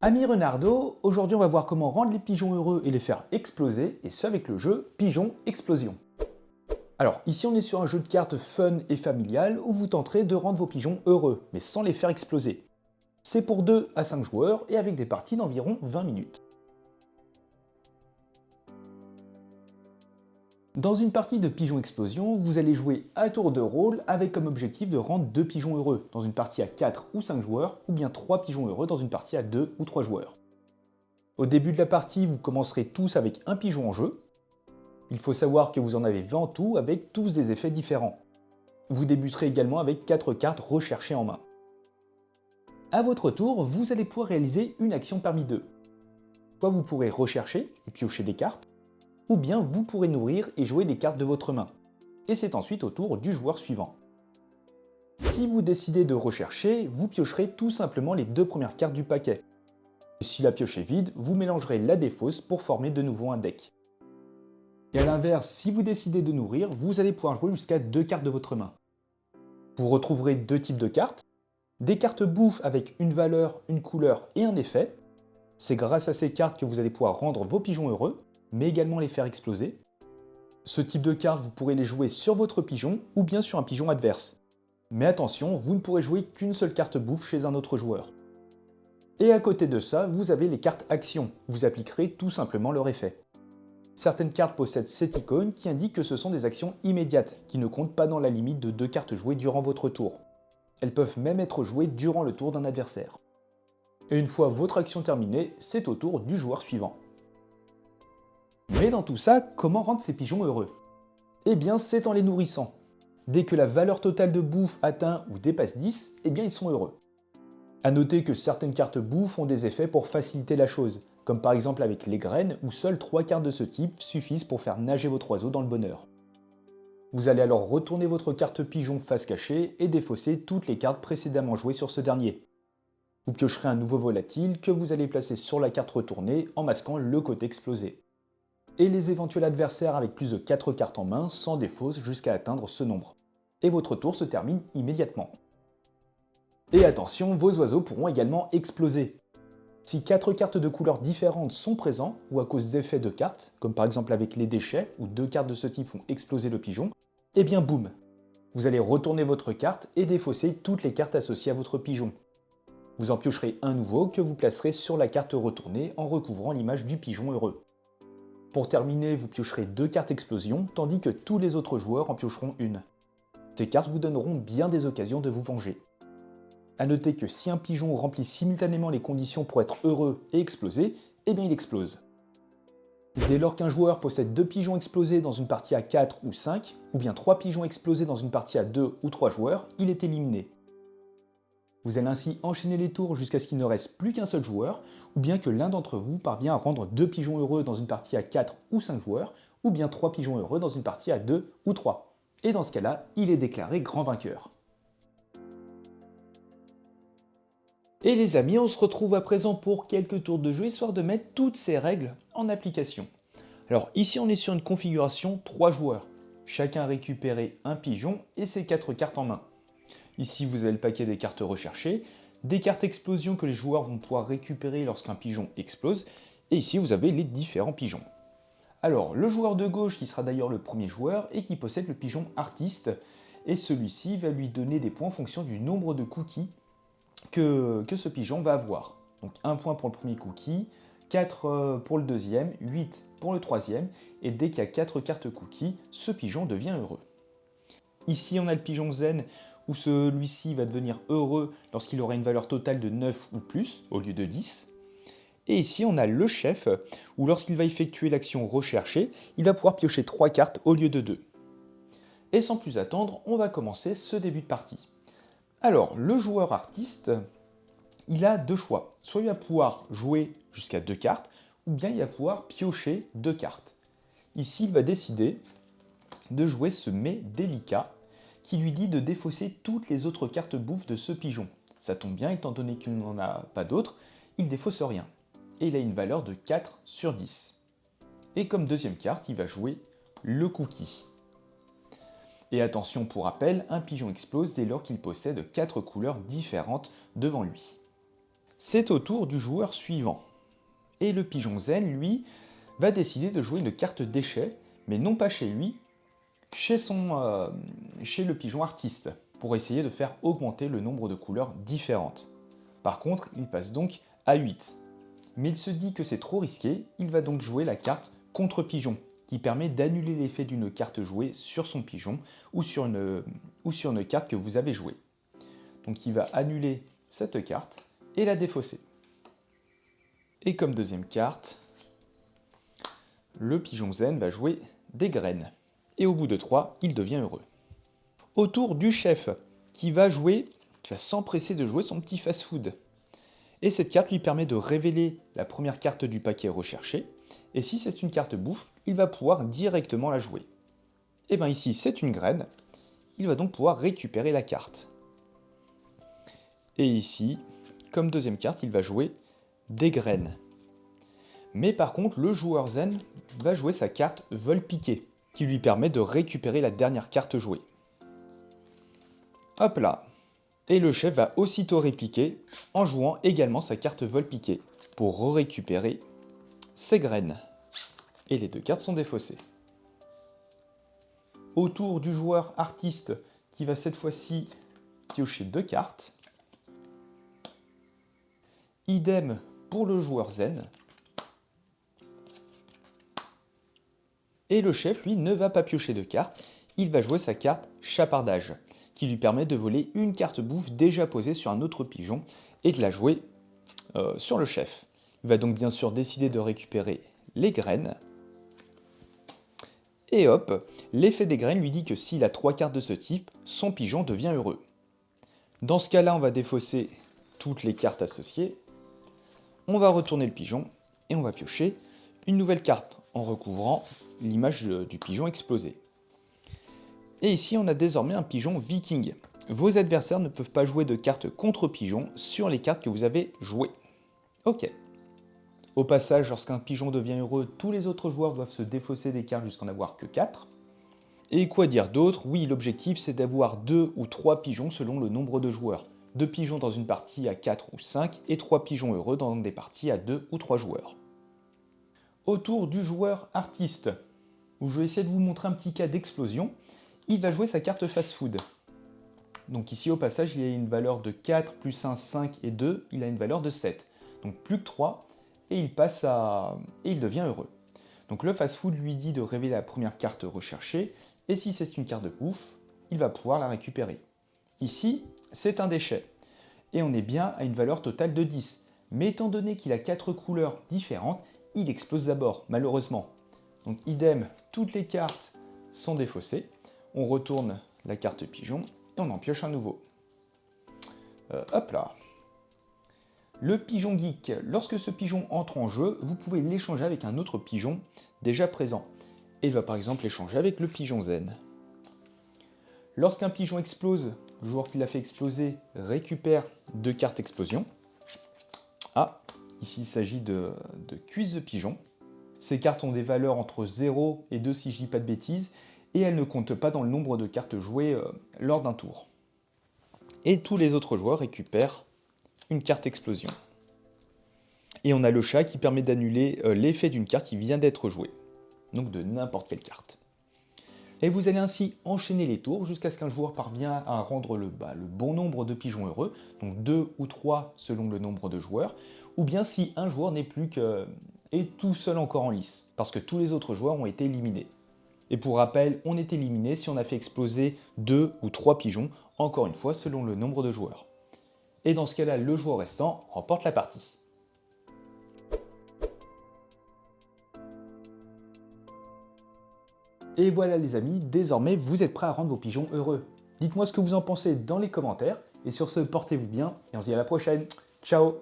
Ami Renardo, aujourd'hui on va voir comment rendre les pigeons heureux et les faire exploser, et ce avec le jeu Pigeon Explosion. Alors ici on est sur un jeu de cartes fun et familial où vous tenterez de rendre vos pigeons heureux, mais sans les faire exploser. C'est pour 2 à 5 joueurs et avec des parties d'environ 20 minutes. Dans une partie de Pigeon Explosion, vous allez jouer à tour de rôle avec comme objectif de rendre 2 pigeons heureux dans une partie à 4 ou 5 joueurs, ou bien 3 pigeons heureux dans une partie à 2 ou 3 joueurs. Au début de la partie, vous commencerez tous avec un pigeon en jeu. Il faut savoir que vous en avez 20 en tout avec tous des effets différents. Vous débuterez également avec 4 cartes recherchées en main. A votre tour, vous allez pouvoir réaliser une action parmi deux. Soit vous pourrez rechercher et piocher des cartes, ou bien vous pourrez nourrir et jouer des cartes de votre main. Et c'est ensuite au tour du joueur suivant. Si vous décidez de rechercher, vous piocherez tout simplement les 2 premières cartes du paquet. Si la pioche est vide, vous mélangerez la défausse pour former de nouveau un deck. Et à l'inverse, si vous décidez de nourrir, vous allez pouvoir jouer jusqu'à 2 cartes de votre main. Vous retrouverez 2 types de cartes. Des cartes bouffe avec une valeur, une couleur et un effet. C'est grâce à ces cartes que vous allez pouvoir rendre vos pigeons heureux, mais également les faire exploser. Ce type de cartes, vous pourrez les jouer sur votre pigeon ou bien sur un pigeon adverse. Mais attention, vous ne pourrez jouer qu'une seule carte bouffe chez un autre joueur. Et à côté de ça, vous avez les cartes actions. Vous appliquerez tout simplement leur effet. Certaines cartes possèdent cette icône qui indique que ce sont des actions immédiates, qui ne comptent pas dans la limite de 2 cartes jouées durant votre tour. Elles peuvent même être jouées durant le tour d'un adversaire. Et une fois votre action terminée, c'est au tour du joueur suivant. Mais dans tout ça, comment rendre ces pigeons heureux? Eh bien, c'est en les nourrissant. Dès que la valeur totale de bouffe atteint ou dépasse 10, eh bien ils sont heureux. A noter que certaines cartes bouffe ont des effets pour faciliter la chose, comme par exemple avec les graines où seules 3 cartes de ce type suffisent pour faire nager votre oiseau dans le bonheur. Vous allez alors retourner votre carte pigeon face cachée et défausser toutes les cartes précédemment jouées sur ce dernier. Vous piocherez un nouveau volatile que vous allez placer sur la carte retournée en masquant le côté explosé. Et les éventuels adversaires avec plus de 4 cartes en main s'en défaussent jusqu'à atteindre ce nombre. Et votre tour se termine immédiatement. Et attention, vos oiseaux pourront également exploser. Si 4 cartes de couleurs différentes sont présentes, ou à cause d'effets de cartes, comme par exemple avec les déchets, où 2 cartes de ce type font exploser le pigeon, eh bien boum! Vous allez retourner votre carte et défausser toutes les cartes associées à votre pigeon. Vous en piocherez un nouveau que vous placerez sur la carte retournée en recouvrant l'image du pigeon heureux. Pour terminer, vous piocherez 2 cartes explosion, tandis que tous les autres joueurs en piocheront une. Ces cartes vous donneront bien des occasions de vous venger. A noter que si un pigeon remplit simultanément les conditions pour être heureux et exploser, eh bien il explose. Dès lors qu'un joueur possède 2 pigeons explosés dans une partie à 4 ou 5, ou bien 3 pigeons explosés dans une partie à 2 ou 3 joueurs, il est éliminé. Vous allez ainsi enchaîner les tours jusqu'à ce qu'il ne reste plus qu'un seul joueur, ou bien que l'un d'entre vous parvient à rendre 2 pigeons heureux dans une partie à 4 ou 5 joueurs, ou bien 3 pigeons heureux dans une partie à 2 ou 3. Et dans ce cas-là, il est déclaré grand vainqueur. Et les amis, on se retrouve à présent pour quelques tours de jeu, histoire de mettre toutes ces règles en application. Alors ici on est sur une configuration 3 joueurs. Chacun a récupéré un pigeon et ses 4 cartes en main. Ici vous avez le paquet des cartes recherchées, des cartes explosion que les joueurs vont pouvoir récupérer lorsqu'un pigeon explose, et ici vous avez les différents pigeons. Alors le joueur de gauche qui sera d'ailleurs le premier joueur et qui possède le pigeon artiste, et celui-ci va lui donner des points en fonction du nombre de cookies que ce pigeon va avoir. Donc 1 point pour le premier cookie, 4 pour le deuxième, 8 pour le troisième, et dès qu'il y a 4 cartes cookies, ce pigeon devient heureux. Ici on a le pigeon zen, où celui-ci va devenir heureux lorsqu'il aura une valeur totale de 9 ou plus, au lieu de 10. Et ici on a le chef, où lorsqu'il va effectuer l'action recherchée, il va pouvoir piocher 3 cartes au lieu de 2. Et sans plus attendre, on va commencer ce début de partie. Alors, le joueur artiste, il a 2 choix. Soit il va pouvoir jouer jusqu'à 2 cartes, ou bien il va pouvoir piocher 2 cartes. Ici, il va décider de jouer ce mets délicat, qui lui dit de défausser toutes les autres cartes bouffe de ce pigeon. Ça tombe bien, étant donné qu'il n'en a pas d'autres, il défausse rien. Et il a une valeur de 4 sur 10. Et comme deuxième carte, il va jouer le cookie. Et attention pour rappel, un pigeon explose dès lors qu'il possède 4 couleurs différentes devant lui. C'est au tour du joueur suivant. Et le pigeon zen, lui, va décider de jouer une carte déchet, mais non pas chez lui, chez le pigeon artiste, pour essayer de faire augmenter le nombre de couleurs différentes. Par contre, il passe donc à 8. Mais il se dit que c'est trop risqué, il va donc jouer la carte contre pigeon, qui permet d'annuler l'effet d'une carte jouée sur son pigeon ou sur une carte que vous avez jouée. Donc il va annuler cette carte et la défausser. Et comme deuxième carte, le pigeon zen va jouer des graines. Et au bout de 3, il devient heureux. Au tour du chef, qui va s'empresser de jouer son petit fast-food. Et cette carte lui permet de révéler la première carte du paquet recherché. Et si c'est une carte bouffe, il va pouvoir directement la jouer. Et bien ici, c'est une graine. Il va donc pouvoir récupérer la carte. Et ici, comme deuxième carte, il va jouer des graines. Mais par contre, le joueur zen va jouer sa carte vol piqué, qui lui permet de récupérer la dernière carte jouée. Hop là. Et le chef va aussitôt répliquer en jouant également sa carte vol piqué pour récupérer ses graines. Et les deux cartes sont défaussées. Au tour du joueur artiste qui va cette fois-ci piocher 2 cartes. Idem pour le joueur zen. Et le chef, lui, ne va pas piocher de cartes, il va jouer sa carte chapardage, qui lui permet de voler une carte bouffe déjà posée sur un autre pigeon et de la jouer sur le chef. Il va donc bien sûr décider de récupérer les graines. Et hop, l'effet des graines lui dit que s'il a 3 cartes de ce type, son pigeon devient heureux. Dans ce cas-là, on va défausser toutes les cartes associées. On va retourner le pigeon et on va piocher une nouvelle carte en recouvrant l'image du pigeon explosé. Et ici, on a désormais un pigeon viking. Vos adversaires ne peuvent pas jouer de cartes contre pigeon sur les cartes que vous avez jouées. Ok. Au passage, lorsqu'un pigeon devient heureux, tous les autres joueurs doivent se défausser des cartes jusqu'à n'en avoir que 4. Et quoi dire d'autre? Oui, l'objectif c'est d'avoir 2 ou 3 pigeons selon le nombre de joueurs. 2 pigeons dans une partie à 4 ou 5 et 3 pigeons heureux dans des parties à 2 ou 3 joueurs. Au tour du joueur artiste, où je vais essayer de vous montrer un petit cas d'explosion, il va jouer sa carte fast-food. Donc ici au passage il a une valeur de 4 plus 1, 5 et 2, il a une valeur de 7. Donc plus que 3 et il devient heureux. Donc le fast-food lui dit de révéler la première carte recherchée et si c'est une carte de bouffe, il va pouvoir la récupérer. Ici, c'est un déchet et on est bien à une valeur totale de 10. Mais étant donné qu'il a 4 couleurs différentes, il explose d'abord, malheureusement. Donc idem, toutes les cartes sont défaussées. On retourne la carte pigeon et on en pioche un nouveau. Hop là. Le pigeon geek, lorsque ce pigeon entre en jeu, vous pouvez l'échanger avec un autre pigeon déjà présent. Et il va par exemple l'échanger avec le pigeon zen. Lorsqu'un pigeon explose, le joueur qui l'a fait exploser récupère 2 cartes explosion. Ah, ici il s'agit de cuisse de pigeon. Ces cartes ont des valeurs entre 0 et 2 si je dis pas de bêtises, et elles ne comptent pas dans le nombre de cartes jouées lors d'un tour. Et tous les autres joueurs récupèrent une carte explosion. Et on a le chat qui permet d'annuler l'effet d'une carte qui vient d'être jouée, donc de n'importe quelle carte. Et vous allez ainsi enchaîner les tours jusqu'à ce qu'un joueur parvient à rendre le bon nombre de pigeons heureux, donc 2 ou 3 selon le nombre de joueurs, ou bien si un joueur n'est plus est tout seul encore en lice, parce que tous les autres joueurs ont été éliminés. Et pour rappel, on est éliminé si on a fait exploser 2 ou 3 pigeons, encore une fois selon le nombre de joueurs. Et dans ce cas-là, le joueur restant remporte la partie. Et voilà les amis, désormais vous êtes prêts à rendre vos pigeons heureux. Dites-moi ce que vous en pensez dans les commentaires, et sur ce, portez-vous bien, et on se dit à la prochaine. Ciao!